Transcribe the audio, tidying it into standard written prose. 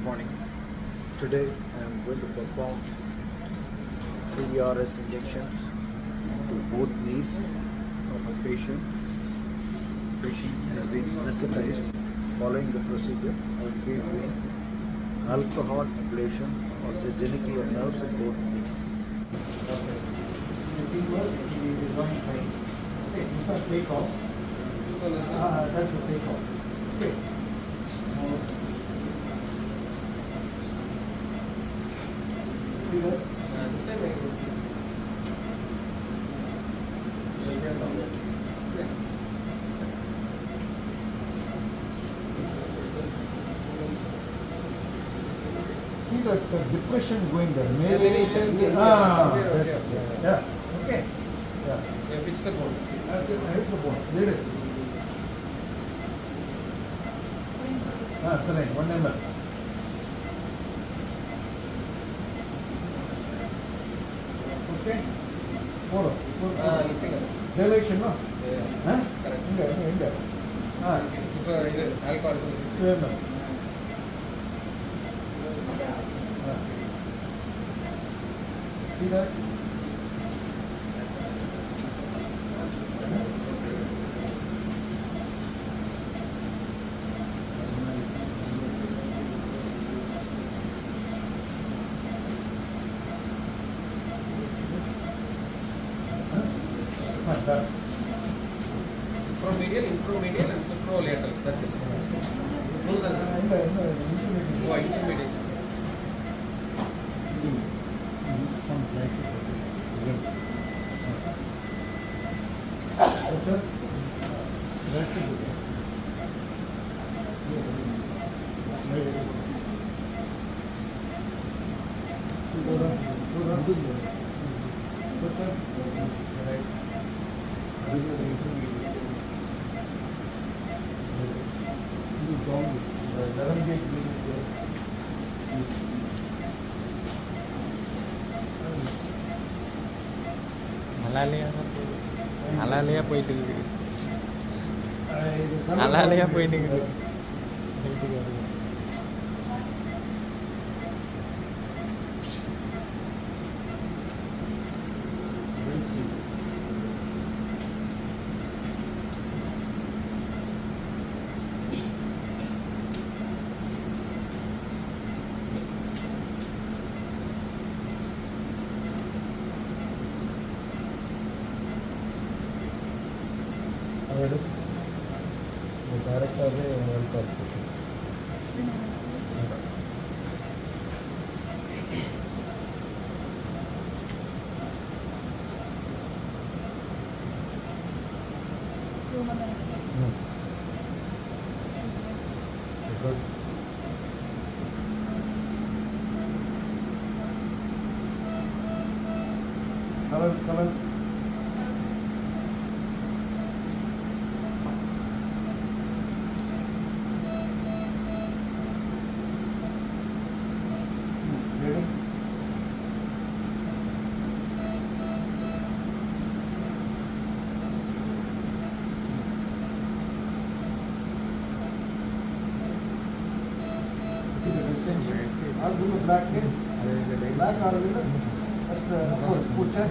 morning. Today I am going to perform 3 RS injections to both knees of a patient. Patient has been anesthetized. Following the procedure, I will be doing alcohol ablation of the genicular nerves in both knees. Okay. It is running fine. Okay, it's not take off. That's the take off. Okay. See that? This time I can see. You'll hear something. Yeah. See that depression going there. Yeah. Okay. Yeah. Yeah, pitch the bone. I hit the bone. Lead it. Saline, 1 ml. Okay. Pour. Lifting up. Dilation, no? Yeah. Huh? Correct. Inga. This alcohol. 2 ml. See that? Done. Inframedial, and supralateral. That's it. No, that's it. Oh, intermediate. Some black. That's it. That's it. What's up? Right. அலாலையா போயிட்டு இருக்குது அலாலையா போயிட்டு இருக்குது ಡೈರೆಕ್ಟಾಗಿ ಹೇಳ್ತಾ ಇರ್ತೀವಿ. Colour I'll do the black in. Black, I'll do it. That's of course, put check.